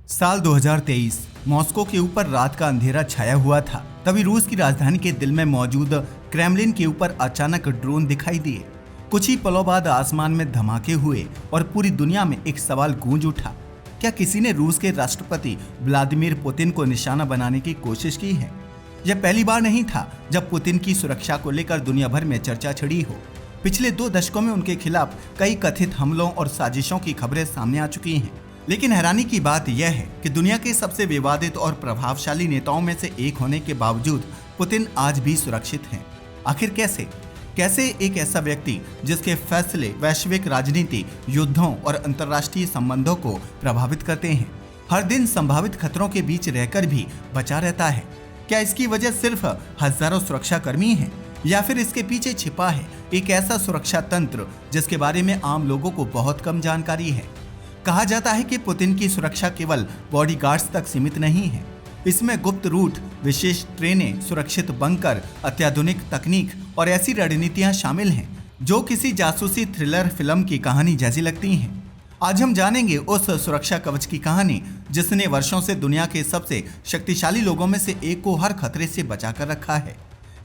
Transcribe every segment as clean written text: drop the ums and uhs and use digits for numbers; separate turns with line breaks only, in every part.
साल 2023 मॉस्को के ऊपर रात का अंधेरा छाया हुआ था। तभी रूस की राजधानी के दिल में मौजूद क्रेमलिन के ऊपर अचानक ड्रोन दिखाई दिए। कुछ ही पलों बाद आसमान में धमाके हुए और पूरी दुनिया में एक सवाल गूंज उठा। क्या किसी ने रूस के राष्ट्रपति व्लादिमीर पुतिन को निशाना बनाने की कोशिश की है? यह पहली बार नहीं था जब पुतिन की सुरक्षा को लेकर दुनिया भर में चर्चा छिड़ी हो। पिछले 2 दशकों में उनके खिलाफ कई कथित हमलों और साजिशों की खबरें सामने आ चुकी हैं। लेकिन हैरानी की बात यह है कि दुनिया के सबसे विवादित और प्रभावशाली नेताओं में से एक होने के बावजूद पुतिन आज भी सुरक्षित हैं। आखिर कैसे एक ऐसा व्यक्ति जिसके फैसले वैश्विक राजनीति, युद्धों और अंतर्राष्ट्रीय संबंधों को प्रभावित करते हैं, हर दिन संभावित खतरों के बीच रहकर भी बचा रहता है? क्या इसकी वजह सिर्फ हजारों सुरक्षा कर्मी हैं या फिर इसके पीछे छिपा है एक ऐसा सुरक्षा तंत्र जिसके बारे में आम लोगों को बहुत कम जानकारी है? कहा जाता है कि पुतिन की सुरक्षा केवल बॉडीगार्ड्स तक सीमित नहीं है। इसमें गुप्त रूट, विशेष ट्रेनें, सुरक्षित बंकर, अत्याधुनिक तकनीक और ऐसी रणनीतियां शामिल हैं जो किसी जासूसी थ्रिलर फिल्म की कहानी जैसी लगती हैं। आज हम जानेंगे उस सुरक्षा कवच की कहानी जिसने वर्षों से दुनिया के सबसे शक्तिशाली लोगों में से एक को हर खतरे से बचा कर रखा है।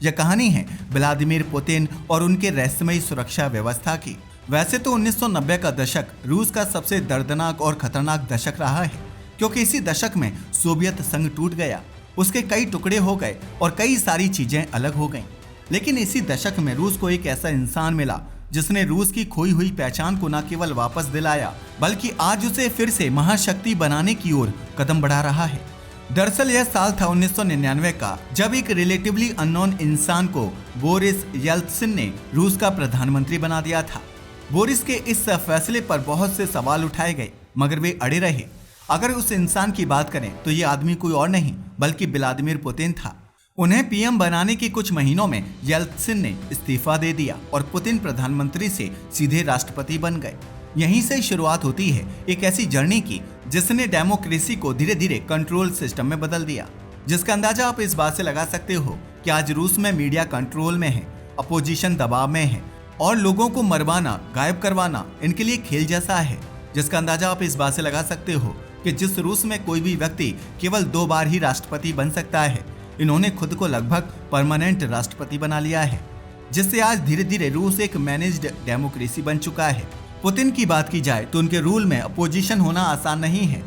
यह कहानी है व्लादिमीर पुतिन और उनके रहस्यमयी सुरक्षा व्यवस्था की। वैसे तो 1990 का दशक रूस का सबसे दर्दनाक और खतरनाक दशक रहा है, क्योंकि इसी दशक में सोवियत संघ टूट गया, उसके कई टुकड़े हो गए और कई सारी चीजें अलग हो गईं। लेकिन इसी दशक में रूस को एक ऐसा इंसान मिला जिसने रूस की खोई हुई पहचान को न केवल वापस दिलाया बल्कि आज उसे फिर से महाशक्ति बनाने की ओर कदम बढ़ा रहा है। दरअसल यह साल था 1999 का, जब एक रिलेटिवली अननोन इंसान को बोरिस येल्त्सिन ने रूस का प्रधानमंत्री बना दिया था। बोरिस के इस फैसले पर बहुत से सवाल उठाए गए, मगर वे अड़े रहे। अगर उस इंसान की बात करें तो ये आदमी कोई और नहीं बल्कि व्लादिमीर पुतिन था। उन्हें पीएम बनाने के कुछ महीनों में येल्त्सिन ने इस्तीफा दे दिया और पुतिन प्रधानमंत्री से सीधे राष्ट्रपति बन गए। यहीं से शुरुआत होती है एक ऐसी जर्नी की जिसने डेमोक्रेसी को धीरे धीरे कंट्रोल सिस्टम में बदल दिया, जिसका अंदाजा आप इस बात से लगा सकते हो कि आज रूस में मीडिया कंट्रोल में है, अपोजिशन दबाव में है और लोगों को मरवाना, गायब करवाना इनके लिए खेल जैसा है। जिसका अंदाजा आप इस बात से लगा सकते हो कि जिस रूस में कोई भी व्यक्ति केवल 2 बार ही राष्ट्रपति बन सकता है, इन्होंने खुद को लगभग परमानेंट राष्ट्रपति बना लिया है, जिससे आज धीरे धीरे रूस एक मैनेज्ड डेमोक्रेसी बन चुका है। पुतिन की बात की जाए तो उनके रूल में अपोजिशन होना आसान नहीं है।